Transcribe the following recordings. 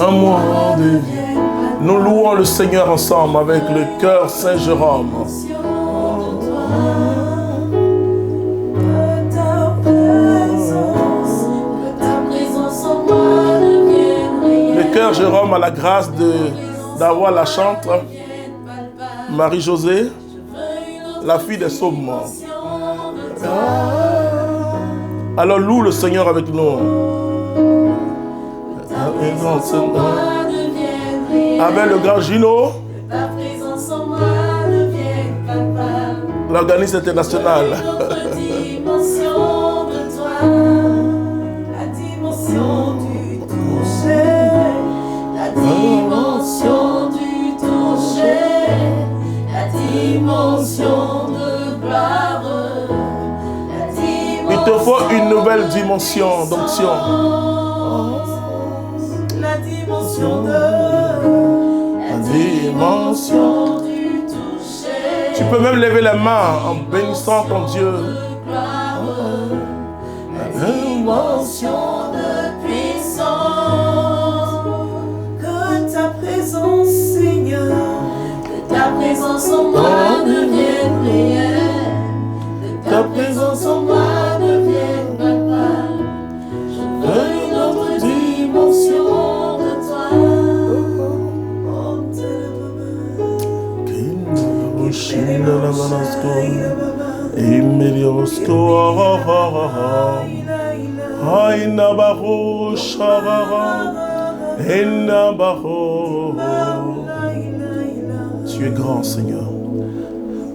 Un moi devienne. Nous louons le Seigneur ensemble avec le cœur Saint-Jérôme. Le cœur Jérôme a la grâce d'avoir la chante Marie-Josée, la fille des psaumes. Alors loue le Seigneur avec nous. Avec le grand Gino, l'organisme international. La dimension du toucher, la dimension du toucher, la dimension de gloire, la dimension. Il te faut une nouvelle dimension d'onction. La dimension du toucher. Tu peux même lever les mains en bénissant ton Dieu. La dimension de puissance. Que ta présence, Seigneur, que ta présence en moi devienne réelle. Que ta présence en moi devienne palpable. Je veux une autre dimension de toi. Tu es grand, Seigneur.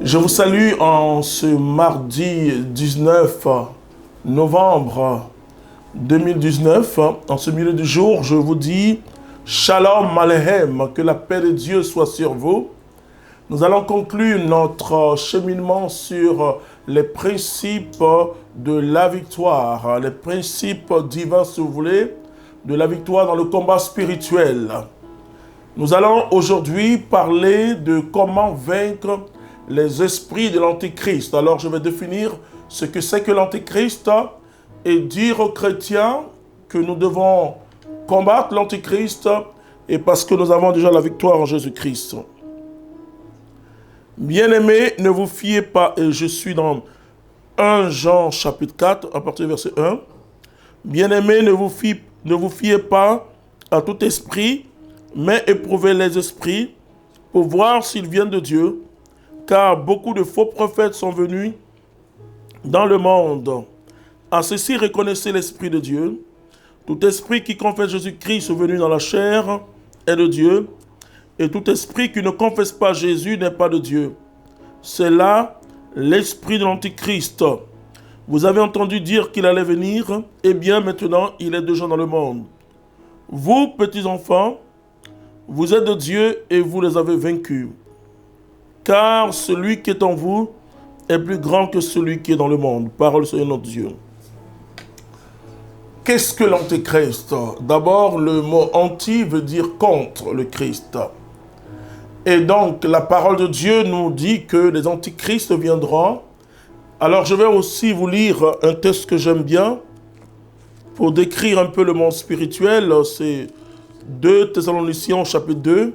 Je vous salue en ce mardi 19 novembre 2019. En ce milieu du jour, je vous dis Shalom Aleichem, que la paix de Dieu soit sur vous. Nous allons conclure notre cheminement sur les principes de la victoire, les principes divins, si vous voulez, de la victoire dans le combat spirituel. Nous allons aujourd'hui parler de comment vaincre les esprits de l'Antéchrist. Alors, je vais définir ce que c'est que l'Antéchrist et dire aux chrétiens que nous devons combattre l'Antéchrist et parce que nous avons déjà la victoire en Jésus-Christ. Bien-aimés, ne vous fiez pas, et je suis dans 1 Jean chapitre 4, à partir du verset 1. Bien-aimés, ne vous fiez pas à tout esprit, mais éprouvez les esprits pour voir s'ils viennent de Dieu, car beaucoup de faux prophètes sont venus dans le monde. À ceci, reconnaissez l'Esprit de Dieu. Tout esprit qui confesse Jésus-Christ venu dans la chair est de Dieu, et tout esprit qui ne confesse pas Jésus n'est pas de Dieu. C'est là l'esprit de l'Antichrist. Vous avez entendu dire qu'il allait venir, eh bien maintenant il est déjà dans le monde. Vous, petits enfants, vous êtes de Dieu et vous les avez vaincus. Car celui qui est en vous est plus grand que celui qui est dans le monde. Parole de notre Dieu. Qu'est-ce que l'Antéchrist? D'abord, le mot anti veut dire contre le Christ. Et donc, la parole de Dieu nous dit que les antichrists viendront. Alors, je vais aussi vous lire un texte que j'aime bien pour décrire un peu le monde spirituel. C'est 2 Thessaloniciens chapitre 2.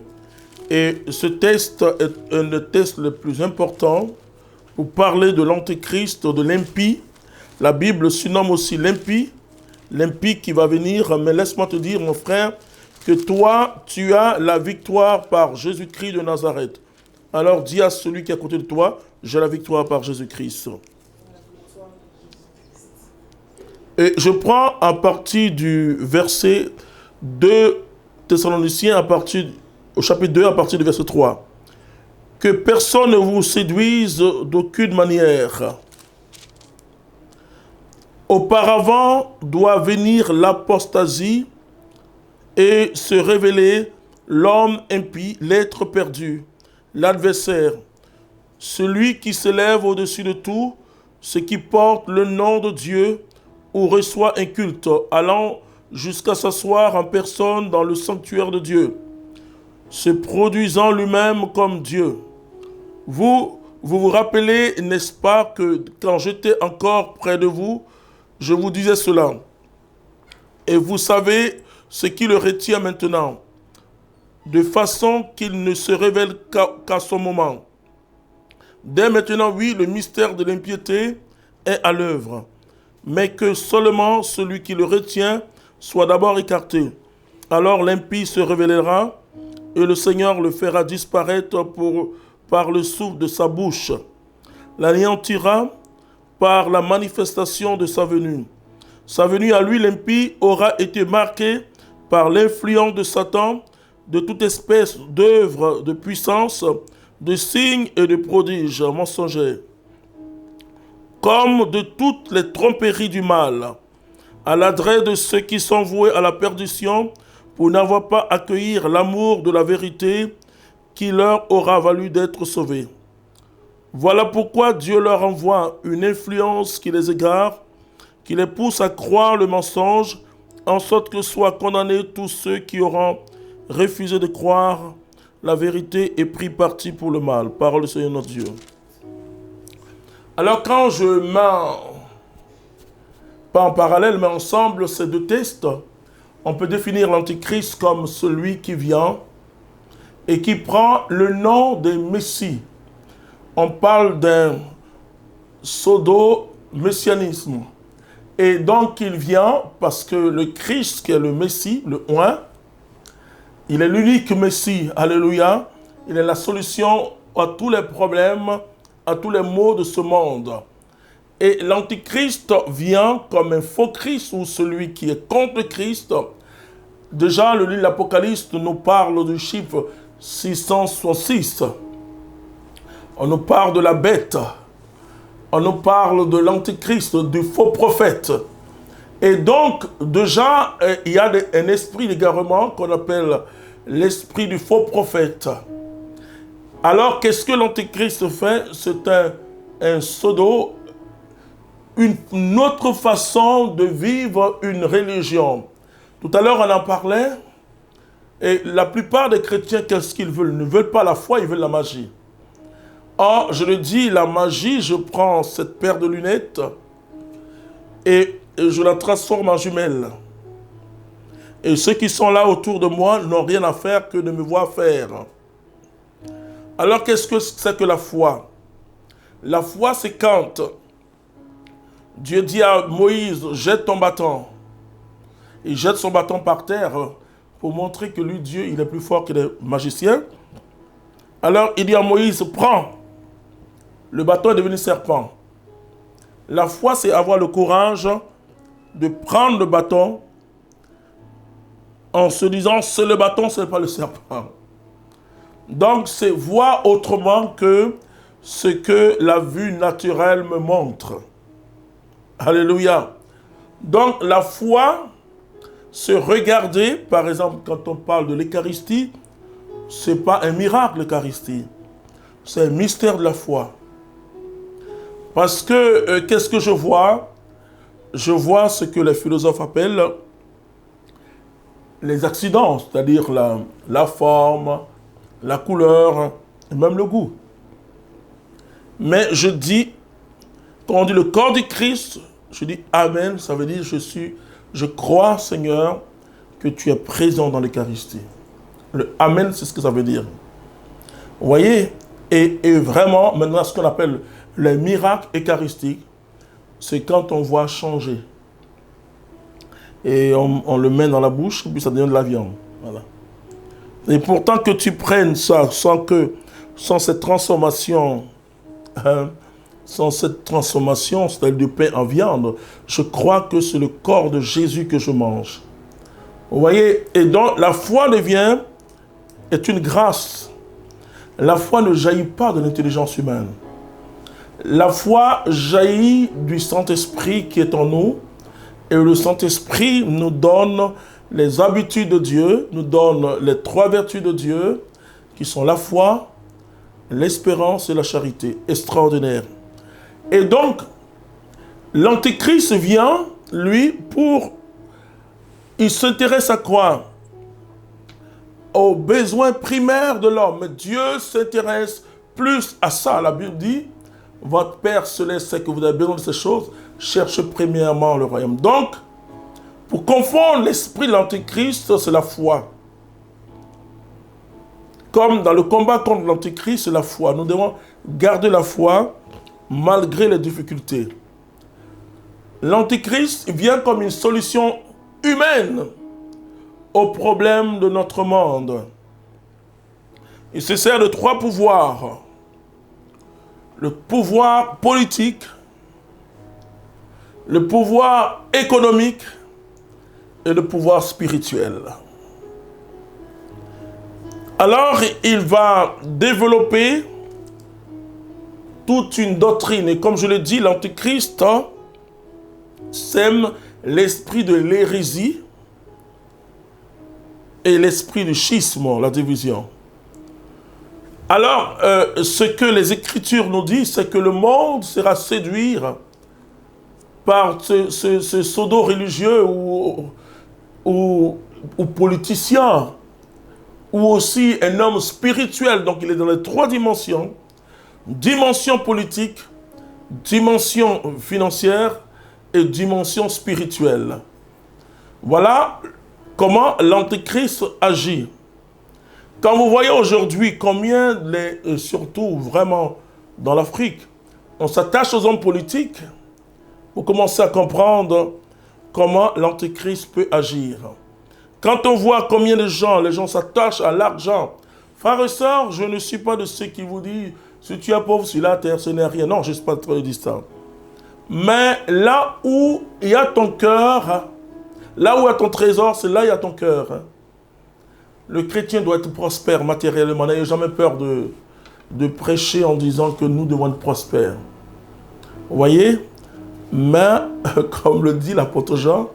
Et ce texte est un des textes les plus importants pour parler de l'Antéchrist, de l'impie. La Bible surnomme aussi l'impie qui va venir. Mais laisse-moi te dire, mon frère, que toi, tu as la victoire par Jésus-Christ de Nazareth. Alors dis à celui qui est à côté de toi, j'ai la victoire par Jésus-Christ. Et je prends à partir du verset 2 Thessaloniciens, au chapitre 2, à partir du verset 3. Que personne ne vous séduise d'aucune manière. Auparavant doit venir l'apostasie et se révéler l'homme impie, l'être perdu, l'adversaire, celui qui s'élève au-dessus de tout, ce qui porte le nom de Dieu ou reçoit un culte, allant jusqu'à s'asseoir en personne dans le sanctuaire de Dieu, se produisant lui-même comme Dieu. Vous vous rappelez, n'est-ce pas, que quand j'étais encore près de vous, je vous disais cela. Et vous savez ce qui le retient maintenant, de façon qu'il ne se révèle qu'à son moment. Dès maintenant, oui, le mystère de l'impiété est à l'œuvre, mais que seulement celui qui le retient soit d'abord écarté. Alors l'impie se révélera et le Seigneur le fera disparaître par le souffle de sa bouche, l'anéantira par la manifestation de sa venue. Sa venue à lui, l'impie, aura été marquée par l'influence de Satan, de toute espèce d'œuvre de puissance, de signes et de prodiges mensongers, comme de toutes les tromperies du mal, à l'adresse de ceux qui sont voués à la perdition pour n'avoir pas accueilli l'amour de la vérité qui leur aura valu d'être sauvés. Voilà pourquoi Dieu leur envoie une influence qui les égare, qui les pousse à croire le mensonge, en sorte que soient condamnés tous ceux qui auront refusé de croire la vérité et pris parti pour le mal. Parole du Seigneur notre Dieu. Alors quand je mets, pas en parallèle, mais ensemble, ces deux textes, on peut définir l'Antichrist comme celui qui vient et qui prend le nom de Messie. On parle d'un pseudo-messianisme. Et donc il vient parce que le Christ, qui est le Messie, le Oint, il est l'unique Messie, alléluia. Il est la solution à tous les problèmes, à tous les maux de ce monde. Et l'Antichrist vient comme un faux Christ ou celui qui est contre Christ. Déjà, le livre de l'Apocalypse nous parle du chiffre 666. On nous parle de la bête. On nous parle de l'Antichrist, du faux prophète. Et donc, déjà, il y a un esprit d'égarement qu'on appelle l'esprit du faux prophète. Alors, qu'est-ce que l'Antichrist fait? C'est un pseudo, une autre façon de vivre une religion. Tout à l'heure, on en parlait. Et la plupart des chrétiens, qu'est-ce qu'ils veulent? Ils ne veulent pas la foi, ils veulent la magie. Or, je le dis, la magie, je prends cette paire de lunettes et je la transforme en jumelle. Et ceux qui sont là autour de moi n'ont rien à faire que de me voir faire. Alors, qu'est-ce que c'est que la foi? La foi, c'est quand Dieu dit à Moïse, jette ton bâton. Il jette son bâton par terre pour montrer que lui, Dieu, il est plus fort que les magiciens. Alors, il dit à Moïse, prends. Le bâton est devenu serpent. La foi, c'est avoir le courage de prendre le bâton en se disant, c'est le bâton, ce n'est pas le serpent. Donc, c'est voir autrement que ce que la vue naturelle me montre. Alléluia. Donc, la foi, se regarder, par exemple, quand on parle de l'Eucharistie, ce n'est pas un miracle, l'Eucharistie. C'est un mystère de la foi. Parce que, qu'est-ce que je vois? Je vois ce que les philosophes appellent les accidents, c'est-à-dire la forme, la couleur, et même le goût. Mais je dis, quand on dit le corps du Christ, je dis Amen, ça veut dire je crois, Seigneur, que tu es présent dans l'Eucharistie. Le Amen, c'est ce que ça veut dire. Vous voyez? Et vraiment, maintenant, ce qu'on appelle les miracles eucharistiques, c'est quand on voit changer. Et on le met dans la bouche, puis ça devient de la viande. Voilà. Et pourtant que tu prennes ça sans cette transformation, c'est-à-dire du pain en viande, je crois que c'est le corps de Jésus que je mange. Vous voyez? Et donc la foi est une grâce. La foi ne jaillit pas de l'intelligence humaine. La foi jaillit du Saint-Esprit qui est en nous. Et le Saint-Esprit nous donne les habitudes de Dieu, nous donne les trois vertus de Dieu, qui sont la foi, l'espérance et la charité. Extraordinaire. Et donc, l'Antéchrist vient, lui, il s'intéresse à quoi? Aux besoins primaires de l'homme. Mais Dieu s'intéresse plus à ça. La Bible dit, votre Père céleste sait que vous avez besoin de ces choses, cherchez premièrement le royaume. Donc, pour confondre l'esprit de l'Antéchrist, c'est la foi. Comme dans le combat contre l'Antéchrist, c'est la foi. Nous devons garder la foi malgré les difficultés. L'Antéchrist vient comme une solution humaine aux problèmes de notre monde. Il se sert de 3 pouvoirs. Le pouvoir politique, le pouvoir économique et le pouvoir spirituel. Alors, il va développer toute une doctrine. Et comme je l'ai dit, l'Antéchrist sème l'esprit de l'hérésie et l'esprit du schisme, la division. Alors, ce que les Écritures nous disent, c'est que le monde sera séduit par ce pseudo-religieux ou politicien, ou aussi un homme spirituel. Donc, il est dans les 3 dimensions. Dimension politique, dimension financière et dimension spirituelle. Voilà comment l'Antéchrist agit. Quand vous voyez aujourd'hui combien, surtout vraiment dans l'Afrique, on s'attache aux hommes politiques, vous commencez à comprendre comment l'Antéchrist peut agir. Quand on voit combien de gens, les gens s'attachent à l'argent, frères et sœurs, je ne suis pas de ceux qui vous disent, si tu es pauvre sur la terre, ce n'est rien. Non, je ne suis pas trop distant. Mais là où il y a ton cœur, là où il y a ton trésor, c'est là où il y a ton cœur. Le chrétien doit être prospère matériellement. N'ayez jamais peur de prêcher en disant que nous devons être prospères. Vous voyez? Mais, comme le dit l'apôtre Jean,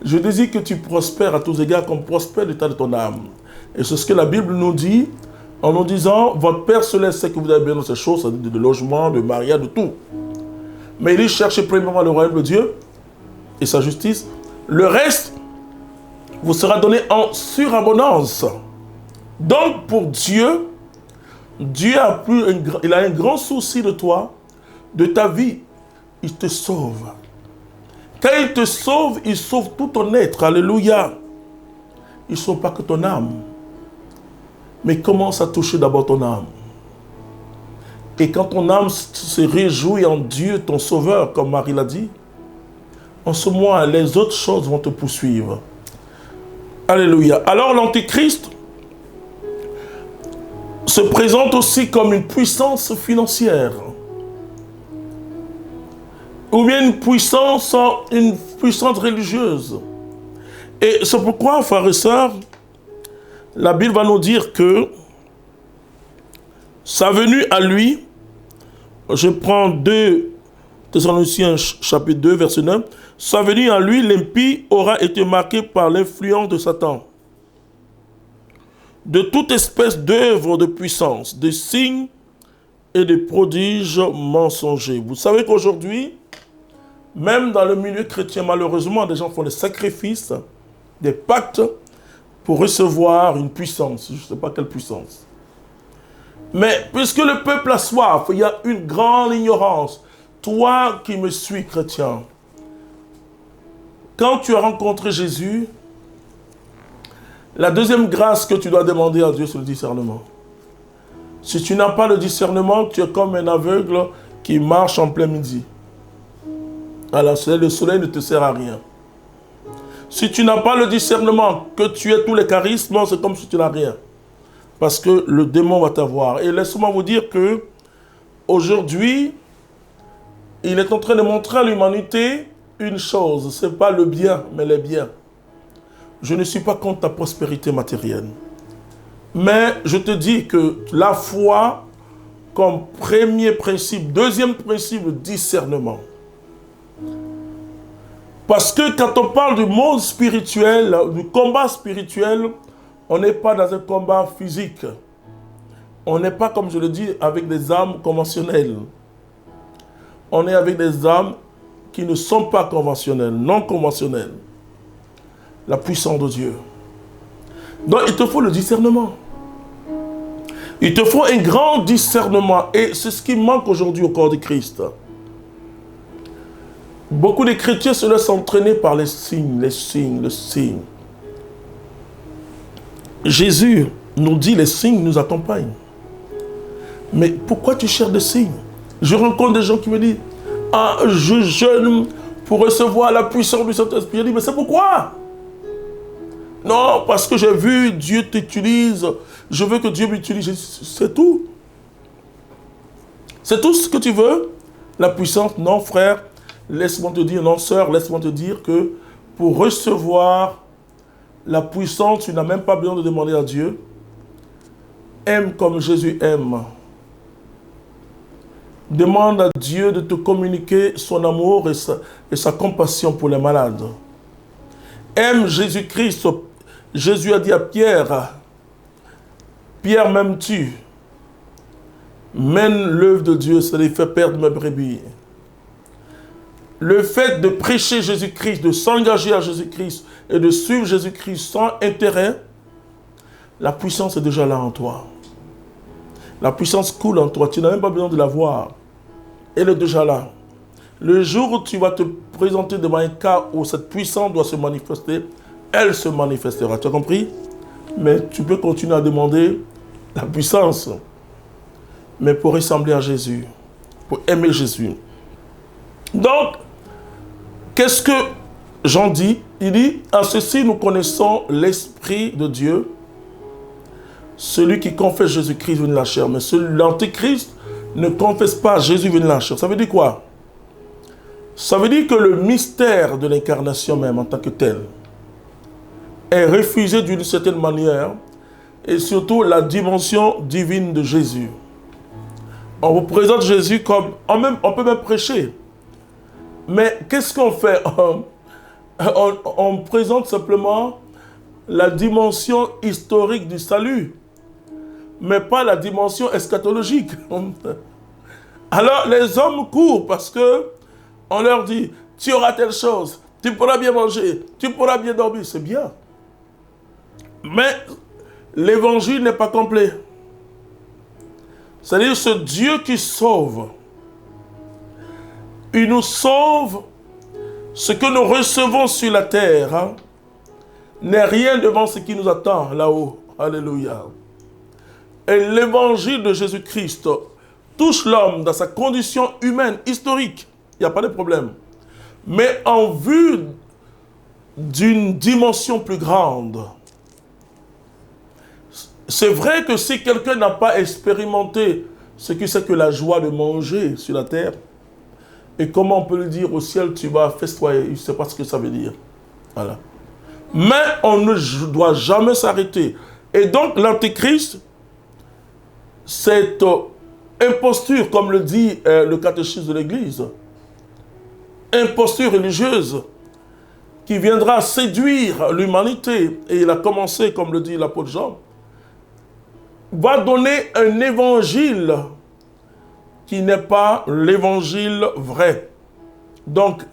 je désire que tu prospères à tous égards comme prospère l'état de ton âme. Et c'est ce que la Bible nous dit en nous disant, votre Père céleste sait que vous avez besoin de ces choses, de logement, de mariage, de tout. Mais il dit, cherchez premièrement le royaume de Dieu et sa justice. Le reste vous sera donné en surabondance. Donc pour Dieu, Dieu il a un grand souci de toi, de ta vie. Il te sauve. Quand il te sauve, il sauve tout ton être. Alléluia. Il ne sauve pas que ton âme. Mais commence à toucher d'abord ton âme. Et quand ton âme se réjouit en Dieu, ton sauveur, comme Marie l'a dit, en ce moment, les autres choses vont te poursuivre. Alléluia. Alors l'Antéchrist se présente aussi comme une puissance financière. Ou bien une puissance religieuse. Et c'est pourquoi, frères et sœurs, la Bible va nous dire que sa venue à lui, je prends 2 Thessaloniciens chapitre 2, verset 9, sa venue à lui, l'impie aura été marqué par l'influence de Satan, de toute espèce d'œuvre de puissance, de signes et de prodiges mensongers. Vous savez qu'aujourd'hui, même dans le milieu chrétien, malheureusement, des gens font des sacrifices, des pactes pour recevoir une puissance. Je ne sais pas quelle puissance. Mais puisque le peuple a soif, il y a une grande ignorance. Toi qui me suis chrétien, quand tu as rencontré Jésus, la deuxième grâce que tu dois demander à Dieu, c'est le discernement. Si tu n'as pas le discernement, tu es comme un aveugle qui marche en plein midi. Alors, le soleil ne te sert à rien. Si tu n'as pas le discernement, que tu aies tous les charismes, c'est comme si tu n'as rien. Parce que le démon va t'avoir. Et laissez-moi vous dire que aujourd'hui, il est en train de montrer à l'humanité une chose. Ce n'est pas le bien, mais les biens. Je ne suis pas contre ta prospérité matérielle. Mais je te dis que la foi, comme premier principe, deuxième principe, le discernement. Parce que quand on parle du monde spirituel, du combat spirituel, on n'est pas dans un combat physique. On n'est pas, comme je le dis, avec des âmes conventionnelles. On est avec des âmes qui ne sont pas conventionnelles, non conventionnelles. La puissance de Dieu. Donc, il te faut le discernement. Il te faut un grand discernement. Et c'est ce qui manque aujourd'hui au corps de Christ. Beaucoup de chrétiens se laissent entraîner par les signes, les signes, les signes. Jésus nous dit les signes nous accompagnent. Mais pourquoi tu cherches des signes? Je rencontre des gens qui me disent « Ah, je jeûne pour recevoir la puissance du Saint-Esprit. » Je dis « Mais c'est pourquoi? » Non, parce que j'ai vu Dieu t'utilise. Je veux que Dieu m'utilise. C'est tout. C'est tout ce que tu veux? La puissance? Non, frère. Laisse-moi te dire, non, sœur, laisse-moi te dire que pour recevoir la puissance, tu n'as même pas besoin de demander à Dieu. Aime comme Jésus aime. Demande à Dieu de te communiquer son amour et sa compassion pour les malades. Aime Jésus-Christ. Jésus a dit à Pierre, Pierre, m'aimes-tu? Mène l'œuvre de Dieu, ça les fait perdre mes brebis. Le fait de prêcher Jésus-Christ, de s'engager à Jésus-Christ et de suivre Jésus-Christ sans intérêt, la puissance est déjà là en toi. La puissance coule en toi, tu n'as même pas besoin de la voir. Elle est déjà là. Le jour où tu vas te présenter devant un cas où cette puissance doit se manifester, elle se manifestera. Tu as compris? Mais tu peux continuer à demander la puissance. Mais pour ressembler à Jésus, pour aimer Jésus. Donc, qu'est-ce que Jean dit? Il dit, en ceci nous connaissons l'Esprit de Dieu. Celui qui confesse Jésus-Christ venu de la chair. Mais l'Antéchrist ne confesse pas Jésus venu de la chair. Ça veut dire quoi? Ça veut dire que le mystère de l'incarnation même en tant que tel est refusé d'une certaine manière, et surtout la dimension divine de Jésus. On vous présente Jésus comme... On peut même prêcher. Mais qu'est-ce qu'on fait? On présente simplement la dimension historique du salut, mais pas la dimension eschatologique. Alors les hommes courent parce que on leur dit, tu auras telle chose, tu pourras bien manger, tu pourras bien dormir, c'est bien. Mais l'évangile n'est pas complet. C'est-à-dire ce Dieu qui sauve. Il nous sauve. Ce que nous recevons sur la terre n'est rien devant ce qui nous attend là-haut. Alléluia. Et l'évangile de Jésus-Christ touche l'homme dans sa condition humaine, historique. Il n'y a pas de problème. Mais en vue d'une dimension plus grande. C'est vrai que si quelqu'un n'a pas expérimenté ce que c'est que la joie de manger sur la terre, et comment on peut le dire au ciel, tu vas festoyer, il ne sait pas ce que ça veut dire. Voilà. Mais on ne doit jamais s'arrêter. Et donc l'Antéchrist, cette imposture, comme le dit le catéchisme de l'Église, imposture religieuse, qui viendra séduire l'humanité, et il a commencé, comme le dit l'apôtre Jean, va donner un évangile qui n'est pas l'évangile vrai. Donc,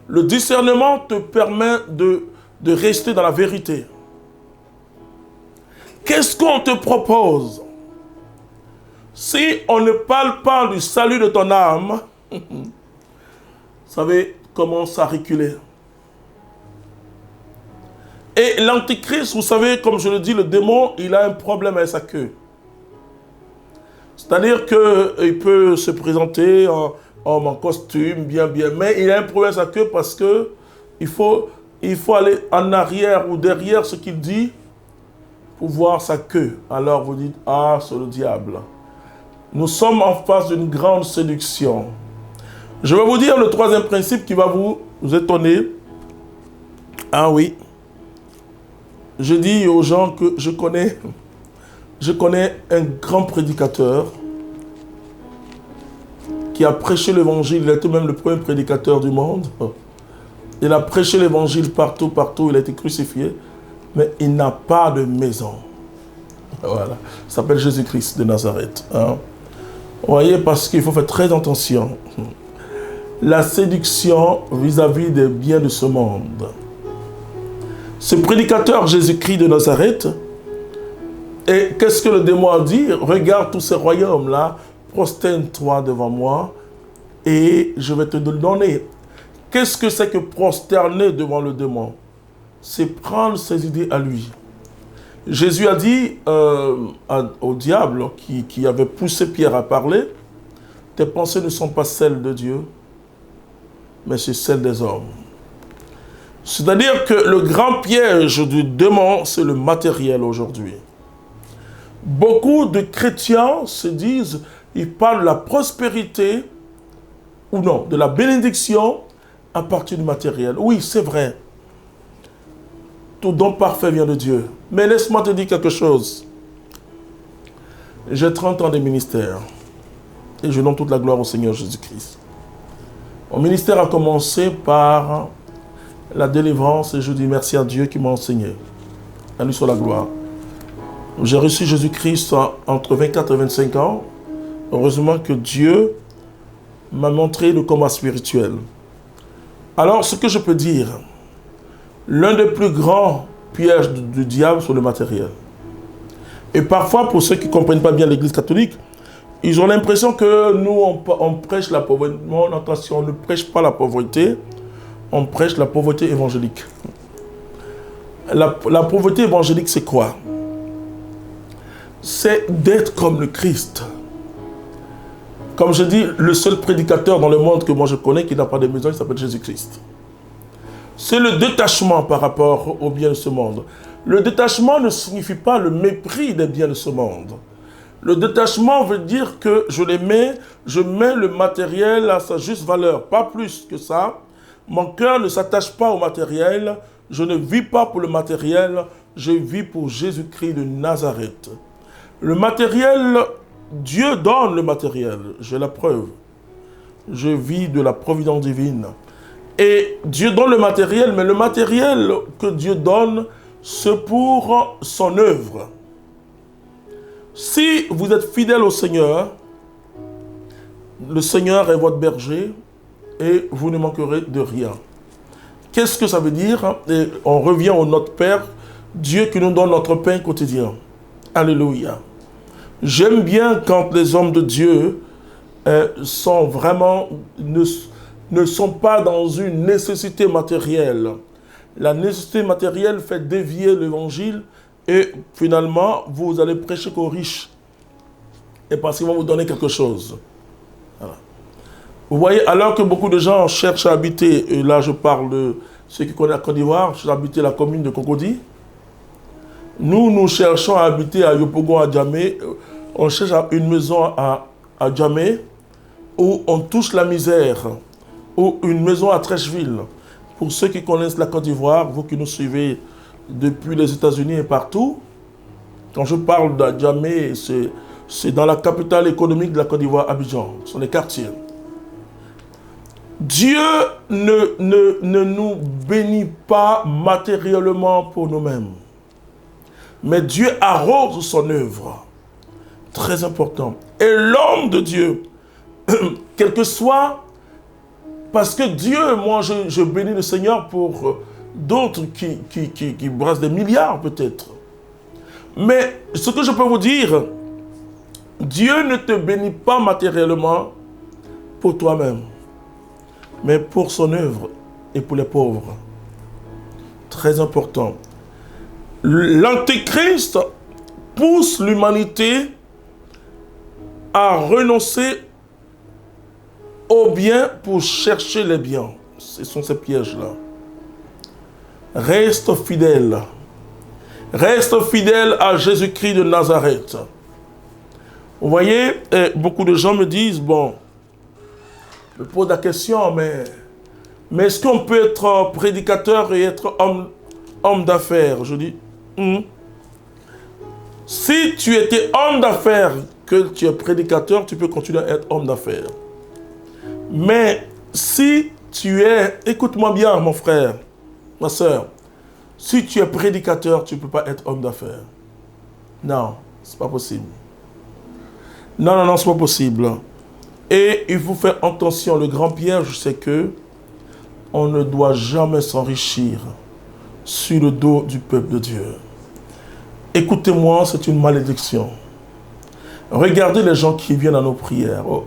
le discernement te permet de rester dans la vérité. Qu'est-ce qu'on te propose? Si on ne parle pas du salut de ton âme, vous savez, commence à reculer. Et l'Antéchrist, vous savez, comme je le dis, le démon, il a un problème avec sa queue. C'est-à-dire qu'il peut se présenter en costume, bien, mais il a un problème avec sa queue parce qu'il faut aller en arrière ou derrière ce qu'il dit pour voir sa queue. Alors vous dites, ah, c'est le diable. Nous sommes en face d'une grande séduction. Je vais vous dire le troisième principe qui va vous étonner. Ah oui. Je dis aux gens que je connais un grand prédicateur qui a prêché l'évangile. Il était même le premier prédicateur du monde. Il a prêché l'évangile partout, il a été crucifié. Mais il n'a pas de maison. Voilà. Il s'appelle Jésus-Christ de Nazareth. Hein? Vous voyez, parce qu'il faut faire très attention. La séduction vis-à-vis des biens de ce monde. Ce prédicateur Jésus-Christ de Nazareth, Et qu'est-ce que le démon a dit? Regarde tous ces royaumes-là, prosterne-toi devant moi et je vais te le donner. Qu'est-ce que c'est que prosterner devant le démon? C'est prendre ses idées à lui. Jésus a dit au diable qui avait poussé Pierre à parler, tes pensées ne sont pas celles de Dieu, mais c'est celles des hommes. C'est-à-dire que le grand piège du démon, c'est le matériel aujourd'hui. Beaucoup de chrétiens se disent, ils parlent de la prospérité, ou non, de la bénédiction à partir du matériel. Oui, c'est vrai. Tout don parfait vient de Dieu. Mais laisse-moi te dire quelque chose. J'ai 30 ans de ministère. Et je donne toute la gloire au Seigneur Jésus-Christ. Mon ministère a commencé par la délivrance et je dis merci à Dieu qui m'a enseigné. À lui soit la gloire. J'ai reçu Jésus-Christ entre 24 et 25 ans. Heureusement que Dieu m'a montré le combat spirituel. Alors, ce que je peux dire, l'un des plus grands pièges du diable, c'est le matériel. Et parfois, pour ceux qui ne comprennent pas bien l'Église catholique, ils ont l'impression que nous, on prêche la pauvreté. Non, attention, on ne prêche pas la pauvreté, on prêche la pauvreté évangélique. La pauvreté évangélique, c'est quoi? C'est d'être comme le Christ. Comme je dis, le seul prédicateur dans le monde que moi je connais qui n'a pas de maison, il s'appelle Jésus-Christ. C'est le détachement par rapport aux biens de ce monde. Le détachement ne signifie pas le mépris des biens de ce monde. Le détachement veut dire que je mets le matériel à sa juste valeur, pas plus que ça. Mon cœur ne s'attache pas au matériel, je ne vis pas pour le matériel, je vis pour Jésus-Christ de Nazareth. Le matériel, Dieu donne le matériel, j'ai la preuve. Je vis de la providence divine. Et Dieu donne le matériel, mais le matériel que Dieu donne, c'est pour son œuvre. Si vous êtes fidèle au Seigneur, le Seigneur est votre berger et vous ne manquerez de rien. Qu'est-ce que ça veut dire? Et on revient au Notre Père, Dieu qui nous donne notre pain quotidien. Alléluia. J'aime bien quand les hommes de Dieu sont vraiment, ne sont pas dans une nécessité matérielle. La nécessité matérielle fait dévier l'évangile et finalement, vous allez prêcher qu'aux riches. Et parce qu'ils vont vous donner quelque chose. Voilà. Vous voyez, alors que beaucoup de gens cherchent à habiter, et là je parle de ceux qui connaissent la Côte d'Ivoire, cherchent à habiter la commune de Cocody. Nous cherchons à habiter à Yopougon, à Djamé. On cherche une maison à Djamé où on touche la misère. Ou une maison à Trècheville. Pour ceux qui connaissent la Côte d'Ivoire, vous qui nous suivez depuis les États-Unis et partout, quand je parle d'Adjamé, c'est dans la capitale économique de la Côte d'Ivoire, Abidjan. Ce sont les quartiers. Dieu ne nous bénit pas matériellement pour nous-mêmes. Mais Dieu arrose son œuvre. Très important. Et l'homme de Dieu, quel que soit... Parce que Dieu, moi, je bénis le Seigneur pour d'autres qui brassent des milliards, peut-être. Mais ce que je peux vous dire, Dieu ne te bénit pas matériellement pour toi-même, mais pour son œuvre et pour les pauvres. Très important. L'Antéchrist pousse l'humanité à renoncer au bien pour chercher les biens. Ce sont ces pièges-là. Reste fidèle. Reste fidèle à Jésus-Christ de Nazareth. Vous voyez, beaucoup de gens me disent, bon, je me pose la question, mais est-ce qu'on peut être prédicateur et être homme d'affaires? Je dis, si tu étais homme d'affaires, que tu es prédicateur, tu peux continuer à être homme d'affaires. Mais si tu es, écoute-moi bien mon frère, ma soeur, si tu es prédicateur, tu ne peux pas être homme d'affaires. Non, ce n'est pas possible. Non, ce n'est pas possible. Et il faut faire attention, le grand piège, c'est que on ne doit jamais s'enrichir sur le dos du peuple de Dieu. écoutez-moi, c'est une malédiction. Regardez les gens qui viennent à nos prières. Oh.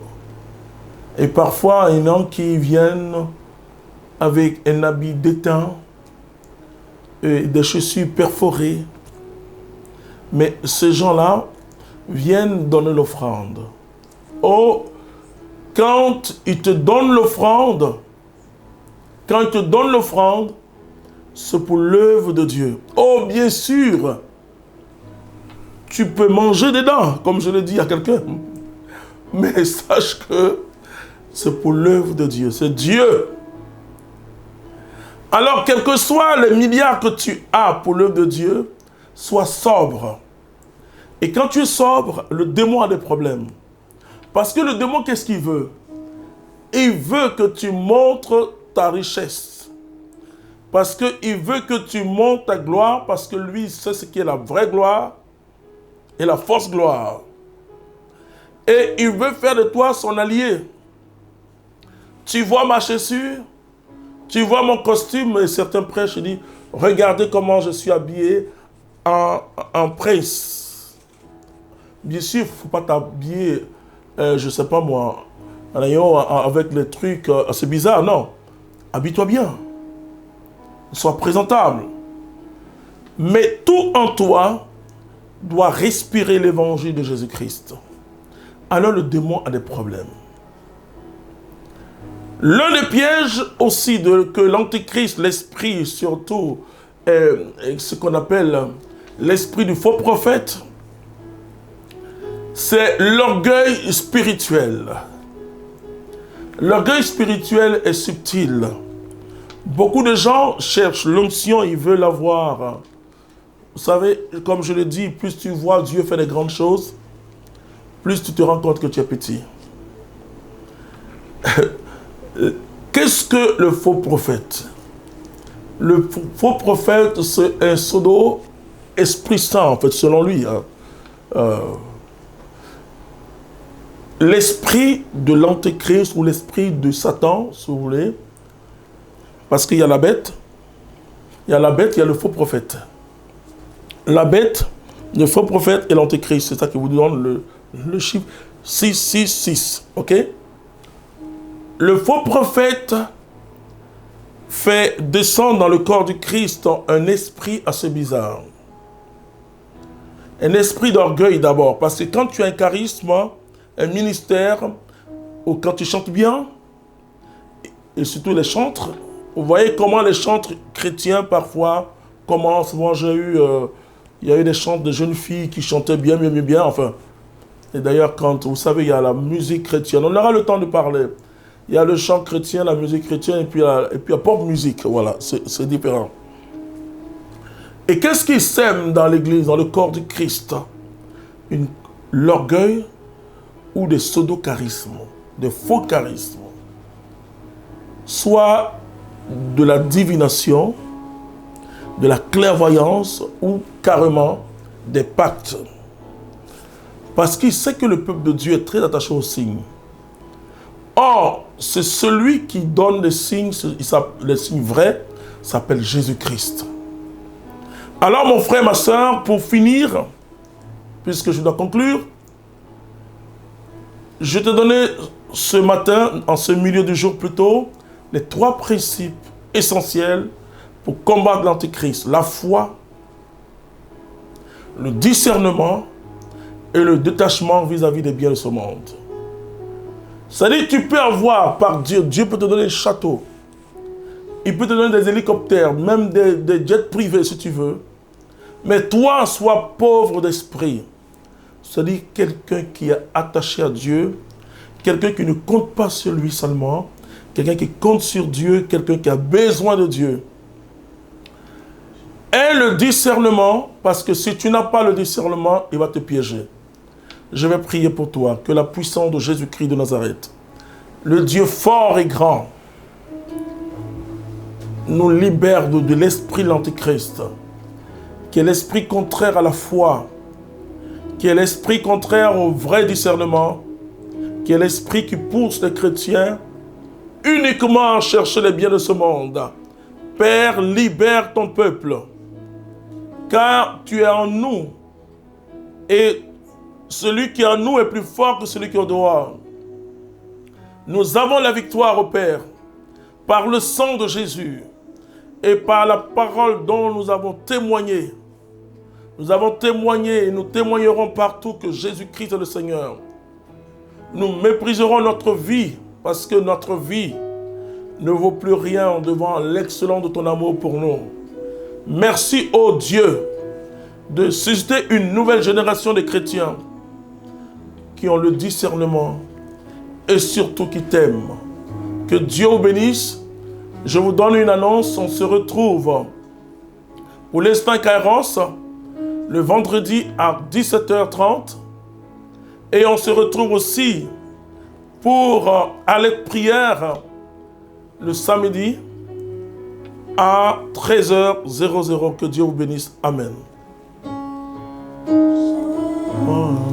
Et parfois, il y en a qui viennent avec un habit déteint, et des chaussures perforées. Mais ces gens-là viennent donner l'offrande. Oh, quand ils te donnent l'offrande, c'est pour l'œuvre de Dieu. Oh, bien sûr, tu peux manger dedans, comme je le dis à quelqu'un. Mais sache que c'est pour l'œuvre de Dieu. C'est Dieu. Alors, quels que soient les milliards que tu as pour l'œuvre de Dieu, sois sobre. Et quand tu es sobre, le démon a des problèmes. Parce que le démon, qu'est-ce qu'il veut? Il veut que tu montres ta richesse. Parce qu'il veut que tu montres ta gloire, parce que lui, sait ce qui est la vraie gloire et la fausse gloire. Et il veut faire de toi son allié. Tu vois ma chaussure, tu vois mon costume, et certains prêches disent, regardez comment je suis habillé en prince. Bien sûr, il ne faut pas t'habiller, je ne sais pas moi, avec les trucs assez bizarres, non. Habille-toi bien. Sois présentable. Mais tout en toi doit respirer l'évangile de Jésus-Christ. Alors le démon a des problèmes. L'un des pièges aussi que l'antéchrist, l'esprit surtout, ce qu'on appelle l'esprit du faux prophète, c'est l'orgueil spirituel. L'orgueil spirituel est subtil. Beaucoup de gens cherchent l'onction, ils veulent l'avoir. Vous savez, comme je le dis, plus tu vois Dieu faire des grandes choses, plus tu te rends compte que tu es petit. Qu'est-ce que le faux prophète? Le faux prophète, c'est un pseudo-esprit saint, en fait, selon lui. L'esprit de l'antéchrist ou l'esprit de Satan, si vous voulez, parce qu'il y a la bête, il y a le faux prophète. La bête, le faux prophète et l'antéchrist, c'est ça qui vous donne le chiffre 666, ok? Le faux prophète fait descendre dans le corps du Christ un esprit assez bizarre. Un esprit d'orgueil d'abord, parce que quand tu as un charisme, un ministère, ou quand tu chantes bien, et surtout les chantres, vous voyez comment les chantres chrétiens parfois commencent. Moi il y a eu des chants de jeunes filles qui chantaient bien, enfin. Et d'ailleurs, quand vous savez, il y a la musique chrétienne, on aura le temps de parler. Il y a le chant chrétien, la musique chrétienne, et puis la pop musique, voilà, c'est différent. Et qu'est-ce qui sème dans l'église, dans le corps du Christ? L'orgueil ou des pseudo-charismes, des faux charismes. Soit de la divination, de la clairvoyance ou carrément des pactes. Parce qu'il sait que le peuple de Dieu est très attaché aux signes. Or, c'est celui qui donne les signes vrais, s'appelle Jésus-Christ. Alors mon frère, ma soeur, pour finir, puisque je dois conclure, je te donnais ce matin, en ce milieu du jour plutôt, les 3 principes essentiels pour combattre l'antéchrist. La foi, le discernement et le détachement vis-à-vis des biens de ce monde. C'est-à-dire, tu peux avoir par Dieu, Dieu peut te donner des châteaux, il peut te donner des hélicoptères, même des jets privés si tu veux, mais toi, sois pauvre d'esprit. C'est-à-dire quelqu'un qui est attaché à Dieu, quelqu'un qui ne compte pas sur lui seulement, quelqu'un qui compte sur Dieu, quelqu'un qui a besoin de Dieu. Et le discernement, parce que si tu n'as pas le discernement, il va te piéger. Je vais prier pour toi, que la puissance de Jésus-Christ de Nazareth, le Dieu fort et grand, nous libère de l'esprit de l'antéchrist, qui est l'esprit contraire à la foi, qui est l'esprit contraire au vrai discernement, qui est l'esprit qui pousse les chrétiens uniquement à chercher les biens de ce monde. Père, libère ton peuple, car tu es en nous Et celui qui est en nous est plus fort que celui qui est au dehors. Nous avons la victoire au Père par le sang de Jésus et par la parole dont nous avons témoigné. Nous avons témoigné et nous témoignerons partout que Jésus-Christ est le Seigneur. Nous mépriserons notre vie parce que notre vie ne vaut plus rien devant l'excellence de ton amour pour nous. Merci, ô Dieu, de susciter une nouvelle génération de chrétiens qui ont le discernement et surtout qui t'aiment. Que Dieu vous bénisse. Je vous donne une annonce. On se retrouve pour l'instant Kairos le vendredi à 17h30 et on se retrouve aussi pour aller de prière le samedi à 13h00. Que Dieu vous bénisse. Amen. Oh.